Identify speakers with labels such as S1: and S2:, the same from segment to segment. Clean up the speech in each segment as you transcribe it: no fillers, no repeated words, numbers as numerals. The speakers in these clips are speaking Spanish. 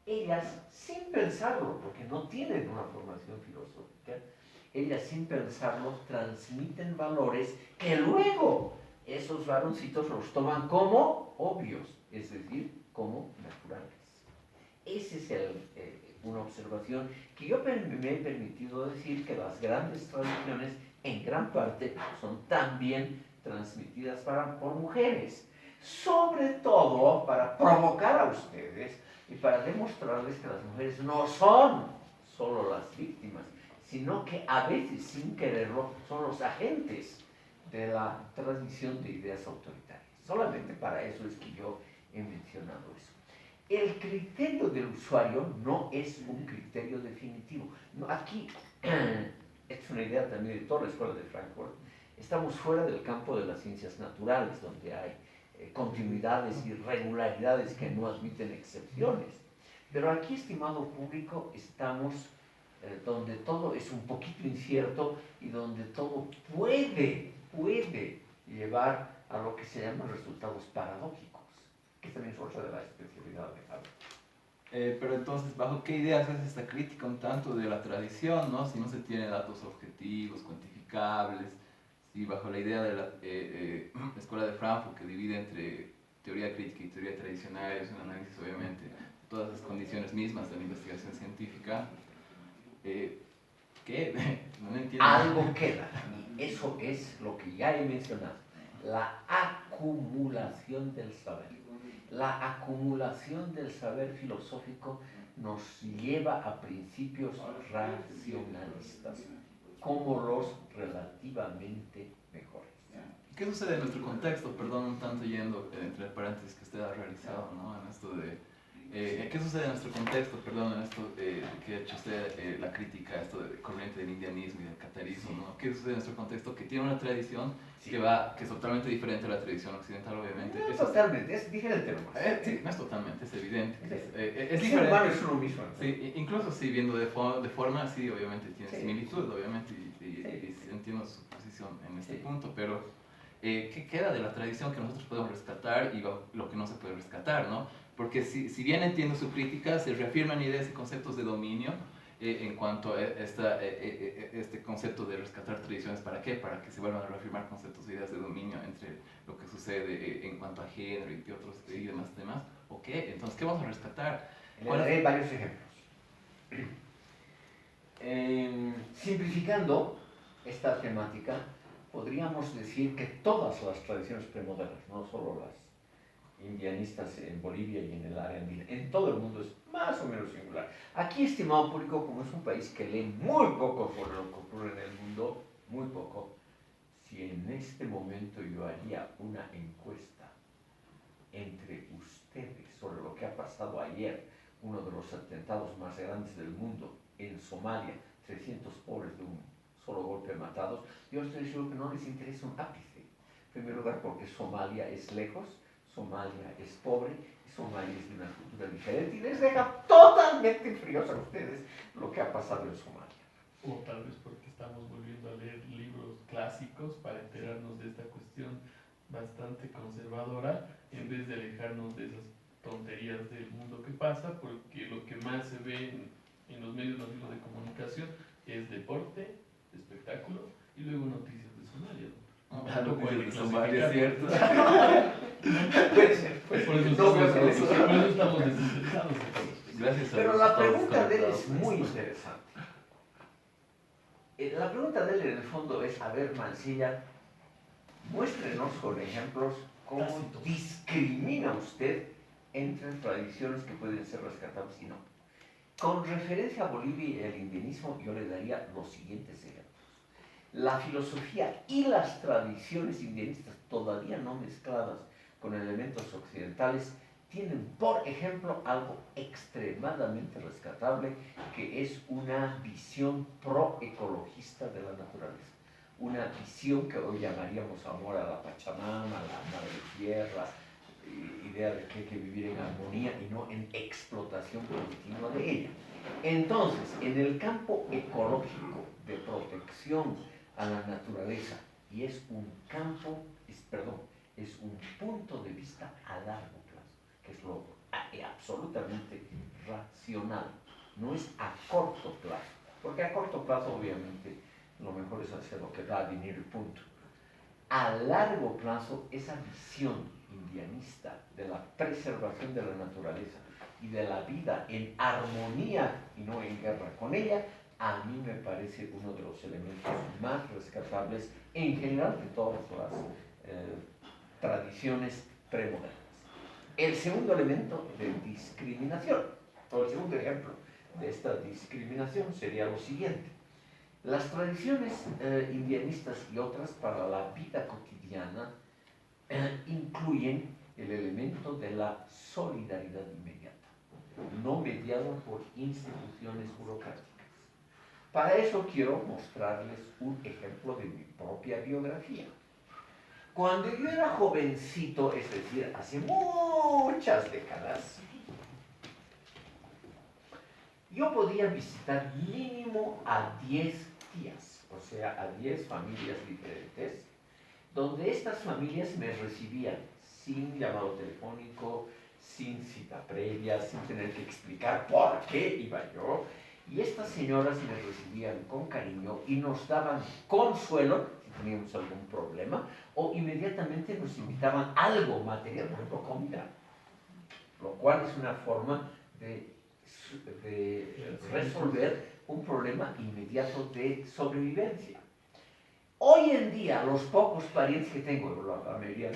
S1: ellas, sin pensarlo, porque no tienen una formación filosófica, ellas sin pensarlo transmiten valores que luego esos varoncitos los toman como obvios, es decir, como naturales. Esa es una observación que yo me he permitido decir que las grandes tradiciones en gran parte son también transmitidas por mujeres, sobre todo para provocar a ustedes y para demostrarles que las mujeres no son solo las víctimas, sino que a veces sin quererlo son los agentes de la transmisión de ideas autoritarias. Solamente para eso es que yo he mencionado eso. El criterio del usuario no es un criterio definitivo. No, aquí, es una idea también de toda la escuela de Frankfurt, estamos fuera del campo de las ciencias naturales, donde hay continuidades y regularidades que no admiten excepciones. Pero aquí, estimado público, estamos donde todo es un poquito incierto y donde todo puede llevar a lo que se llaman resultados paradójicos, que también es otra de la especialidad de Haber.
S2: Pero entonces, ¿bajo qué ideas es esta crítica un tanto de la tradición, ¿no? Si no se tiene datos objetivos, cuantificables, si bajo la idea de la Escuela de Frankfurt, que divide entre teoría crítica y teoría tradicional, es un análisis obviamente de todas las condiciones mismas de la investigación científica, ¿qué? No entiendo.
S1: Algo queda, y eso es lo que ya he mencionado, la acumulación del saber. La acumulación del saber filosófico nos lleva a principios racionalistas, como los relativamente mejores.
S2: ¿Qué sucede en nuestro contexto? Perdón, un tanto yendo entre paréntesis que usted ha realizado, ¿no? En esto de... ¿qué sucede en nuestro contexto, perdón, en esto que ha hecho usted la crítica, esto de corriente del indianismo y del catarismo, ¿no? ¿Qué sucede en nuestro contexto? Que tiene una tradición que es totalmente diferente a la tradición occidental, obviamente.
S1: No, totalmente, es diferente nomás.
S2: Sí, no es totalmente, es evidente. Es
S1: el
S2: diferente.
S1: humano es uno mismo.
S2: Sí, incluso sí, viendo de forma, sí, obviamente tiene similitud, obviamente, y entiendo su posición en este punto, pero ¿qué queda de la tradición que nosotros podemos rescatar y lo que no se puede rescatar, ¿no? Porque si bien entiendo su crítica, se reafirman ideas y conceptos de dominio en cuanto a este concepto de rescatar tradiciones. ¿Para qué? Para que se vuelvan a reafirmar conceptos e ideas de dominio entre lo que sucede en cuanto a género y otros y demás temas. ¿O qué? Entonces, ¿qué vamos a rescatar?
S1: Le daré varios ejemplos. Simplificando esta temática, podríamos decir que todas las tradiciones premodernas, no solo las indianistas en Bolivia y en el área andina, en todo el mundo es más o menos singular. Aquí, estimado público, como es un país que lee muy poco sobre lo que ocurre en el mundo, muy poco, si en este momento yo haría una encuesta entre ustedes sobre lo que ha pasado ayer, uno de los atentados más grandes del mundo en Somalia, 300 pobres de un solo golpe matados, yo estoy seguro que no les interesa un ápice. En primer lugar, porque Somalia es lejos, Somalia es pobre, y Somalia es de una cultura diferente, y les deja totalmente fríos a ustedes lo que ha pasado en Somalia.
S3: O tal vez porque estamos volviendo a leer libros clásicos para enterarnos de esta cuestión bastante conservadora, en vez de alejarnos de esas tonterías del mundo que pasa, porque lo que más se ve en los medios masivos de comunicación es deporte, espectáculo y luego noticias de Somalia.
S2: Noticias de Somalia, ¿cierto?
S3: Por eso estamos desinteresados.
S2: Gracias a
S1: Pero la pregunta de él es muy interesante. La pregunta de él en el fondo es, a ver, Mancilla, muéstrenos con ejemplos cómo discrimina usted entre tradiciones que pueden ser rescatables y no. Con referencia a Bolivia y el indianismo, yo le daría los siguientes ejemplos. La filosofía y las tradiciones indianistas, todavía no mezcladas con elementos occidentales, tienen, por ejemplo, algo extremadamente rescatable, que es una visión proecologista de la naturaleza. Una visión que hoy llamaríamos amor a la Pachamama, a la Madre Tierra, idea de que hay que vivir en armonía y no en explotación continua de ella. Entonces, en el campo ecológico de protección a la naturaleza, y es un campo, es un punto de vista a largo plazo, que es lo absolutamente racional. racional, no es a corto plazo, porque a corto plazo obviamente lo mejor es hacer lo que va a venir el punto. A largo plazo, esa visión indianista de la preservación de la naturaleza y de la vida en armonía y no en guerra con ella, a mí me parece uno de los elementos más rescatables en general de todas las tradiciones premodernas. El segundo elemento de discriminación, o el segundo ejemplo de esta discriminación sería lo siguiente. Las tradiciones indianistas y otras para la vida cotidiana incluyen el elemento de la solidaridad inmediata, no mediado por instituciones burocráticas. Para eso quiero mostrarles un ejemplo de mi propia biografía. Cuando yo era jovencito, es decir, hace muchas décadas, yo podía visitar mínimo a 10 tías, o sea, a 10 familias diferentes, donde estas familias me recibían sin llamado telefónico, sin cita previa, sin tener que explicar por qué iba yo. Y estas señoras me recibían con cariño y nos daban consuelo si teníamos algún problema, o inmediatamente nos invitaban algo material, por ejemplo, comida, lo cual es una forma de resolver un problema inmediato de sobrevivencia. Hoy en día, los pocos parientes que tengo, la mayoría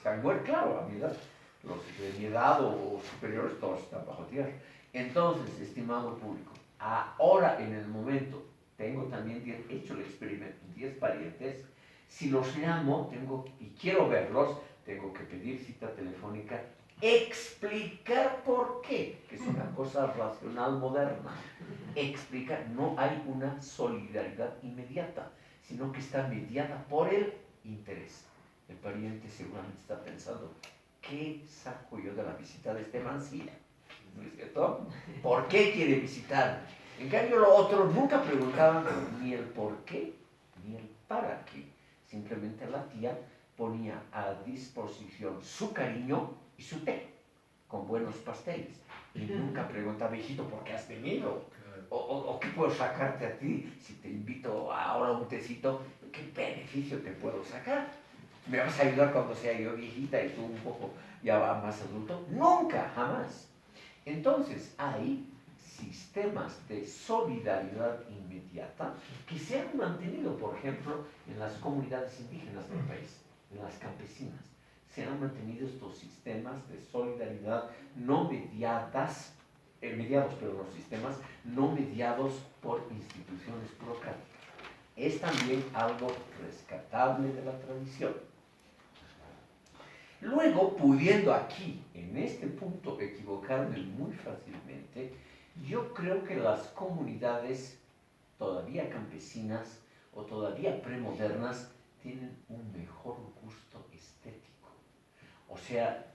S1: se han muerto, claro, a mi edad, los de mi edad o superiores, todos están bajo tierra. Entonces, estimado público, ahora en el momento, tengo también hecho el experimento, 10 parientes, si los llamo y quiero verlos, tengo que pedir cita telefónica, explicar por qué, que es una cosa racional moderna, explicar, no hay una solidaridad inmediata, sino que está mediada por el interés. El pariente seguramente está pensando, ¿qué saco yo de la visita de este mancilla? ¿No es cierto? ¿Por qué quiere visitarme? En cambio, los otros nunca preguntaban ni el por qué, ni el para qué. Simplemente la tía ponía a disposición su cariño y su té, con buenos pasteles. Y nunca preguntaba, hijito, ¿por qué has venido? O qué puedo sacarte a ti si te invito ahora a un tecito, ¿qué beneficio te puedo sacar? ¿Me vas a ayudar cuando sea yo viejita y tú un poco ya más adulto? Nunca, jamás. Entonces hay sistemas de solidaridad inmediata que se han mantenido, por ejemplo, en las comunidades indígenas del país, en las campesinas. Se han mantenido estos sistemas de solidaridad no mediados, pero los sistemas no mediados por instituciones burocráticas. Es también algo rescatable de la tradición. Luego, pudiendo aquí, en este punto, equivocarme muy fácilmente, yo creo que las comunidades todavía campesinas o todavía premodernas tienen un mejor gusto estético. O sea,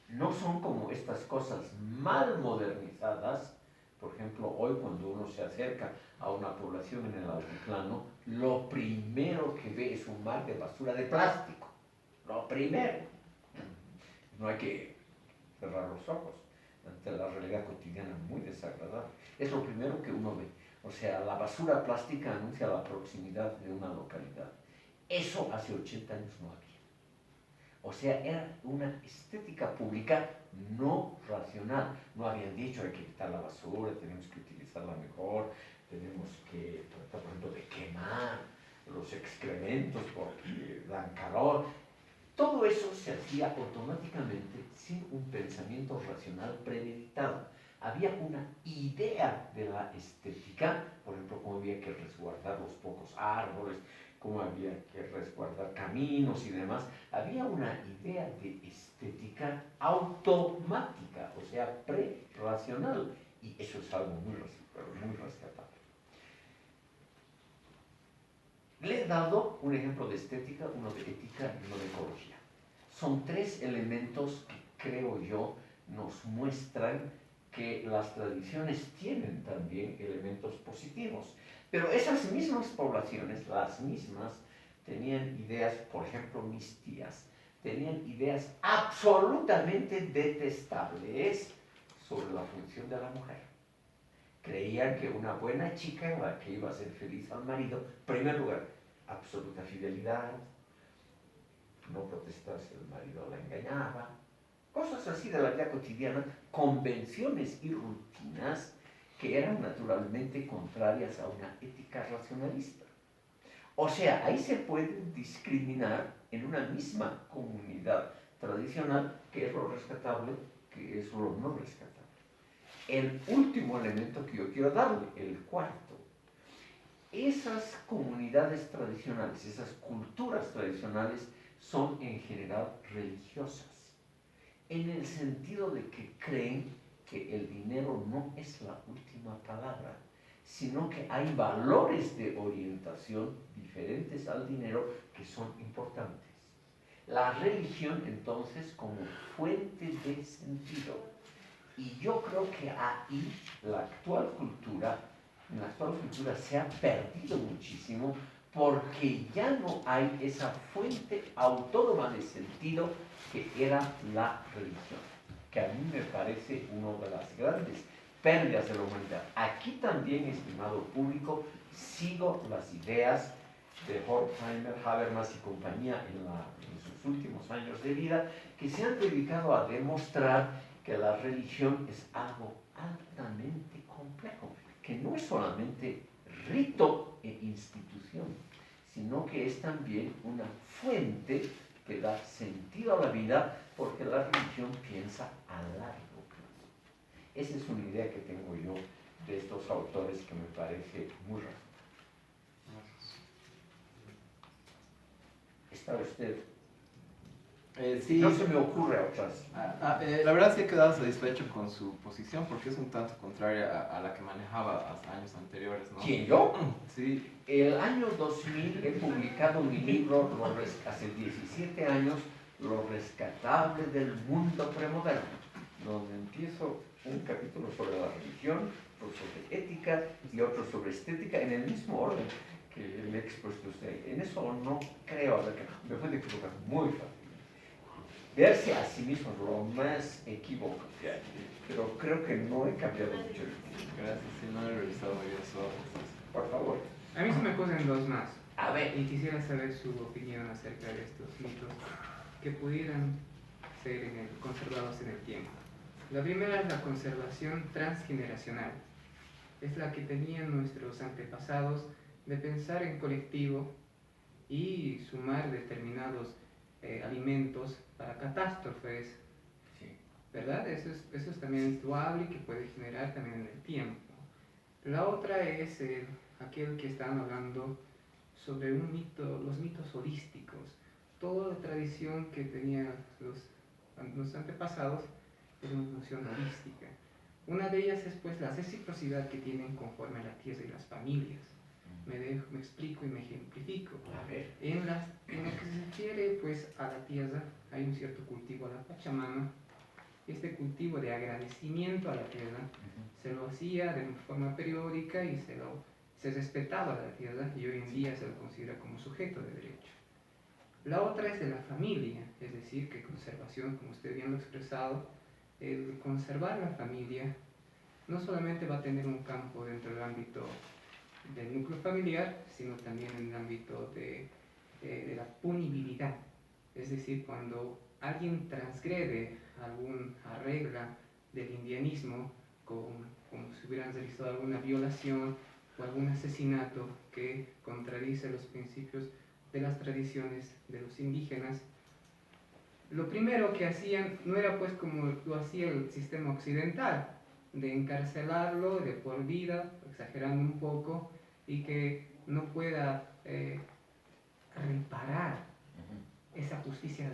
S1: no son como estas cosas mal modernizadas. Por ejemplo, hoy cuando uno se acerca a una población en el altiplano, lo primero que ve es un mar de basura de plástico. Lo primero. No hay que cerrar los ojos ante la realidad cotidiana muy desagradable. Es lo primero que uno ve. O sea, la basura plástica anuncia la proximidad de una localidad. Eso hace 80 años no había. O sea, era una estética pública no racional. No habían dicho hay que quitar la basura, tenemos que utilizarla mejor, tenemos que tratar, por ejemplo, de quemar los excrementos porque dan calor. Todo eso se hacía automáticamente sin un pensamiento racional premeditado. Había una idea de la estética, por ejemplo, cómo había que resguardar los pocos árboles, cómo había que resguardar caminos y demás. Había una idea de estética automática, o sea, pre-racional, y eso es algo muy rescatable. Le he dado un ejemplo de estética, uno de ética y uno de ecología. Son 3 elementos que creo yo nos muestran que las tradiciones tienen también elementos positivos. Pero esas mismas poblaciones, las mismas, tenían ideas, por ejemplo, mis tías, tenían ideas absolutamente detestables sobre la función de la mujer. Creían que una buena chica, la que iba a ser feliz al marido, en primer lugar, absoluta fidelidad, no protestar si el marido la engañaba, cosas así de la vida cotidiana, convenciones y rutinas que eran naturalmente contrarias a una ética racionalista. O sea, ahí se puede discriminar en una misma comunidad tradicional qué es lo rescatable, qué es lo no rescatable. El último elemento que yo quiero darle, el cuarto, esas comunidades tradicionales, esas culturas tradicionales son en general religiosas, en el sentido de que creen que el dinero no es la última palabra, sino que hay valores de orientación diferentes al dinero que son importantes. La religión entonces como fuente de sentido. Y yo creo que ahí en la actual cultura se ha perdido muchísimo porque ya no hay esa fuente autónoma de sentido que era la religión, que a mí me parece una de las grandes pérdidas de la humanidad. Aquí también, estimado público, sigo las ideas de Horkheimer, Habermas y compañía en sus últimos años de vida, que se han dedicado a demostrar que la religión es algo altamente complejo, que no es solamente rito e institución, sino que es también una fuente que da sentido a la vida, porque la religión piensa a largo plazo. Esa es una idea que tengo yo de estos autores que me parece muy razonable. ¿Está usted?
S2: Sí.
S1: No se me ocurre otras.
S2: La verdad es que he quedado satisfecho con su posición porque es un tanto contraria a la que manejaba hasta años anteriores, ¿no?
S1: ¿Quién, yo?
S2: Sí.
S1: El año 2000 he publicado mi libro, hace 17 años, Lo rescatable del mundo premoderno, donde empiezo un capítulo sobre la religión, otro sobre ética y otro sobre estética, en el mismo orden que le he expuesto a usted. En eso no creo, me puede equivocar muy fácil. Verse a sí mismo es lo más equívoco que hay, pero creo que no he cambiado mucho.
S2: Gracias, sí, no he revisado muy bien su obra.
S1: Por favor.
S4: A mí se me ocurren dos más.
S1: A ver.
S4: Y quisiera saber su opinión acerca de estos mitos que pudieran ser conservados en el tiempo. La primera es la conservación transgeneracional. Es la que tenían nuestros antepasados de pensar en colectivo y sumar determinados alimentos para catástrofes,
S1: Sí.
S4: ¿verdad? Eso es también duable y que puede generar también en el tiempo. La otra es aquel que estaban hablando sobre un mito, los mitos holísticos. Toda la tradición que tenían los antepasados es una noción holística. Una de ellas es pues la reciprocidad que tienen conforme a la tierra y las familias. Me explico y me ejemplifico.
S1: A ver.
S4: En lo que se refiere pues a la tierra, hay un cierto cultivo a la Pachamama. Este cultivo de agradecimiento a la tierra se lo hacía de forma periódica y se respetaba a la tierra, y hoy en día se lo considera como sujeto de derecho. La otra es de la familia, es decir, que conservación, como usted bien lo ha expresado, el conservar la familia no solamente va a tener un campo dentro del ámbito del núcleo familiar, sino también en el ámbito de la punibilidad. Es decir, cuando alguien transgrede alguna regla del indianismo, como si hubieran realizado alguna violación o algún asesinato que contradice los principios de las tradiciones de los indígenas, lo primero que hacían no era pues como lo hacía el sistema occidental, de encarcelarlo de por vida, exagerando un poco, y que no pueda reparar esa justicia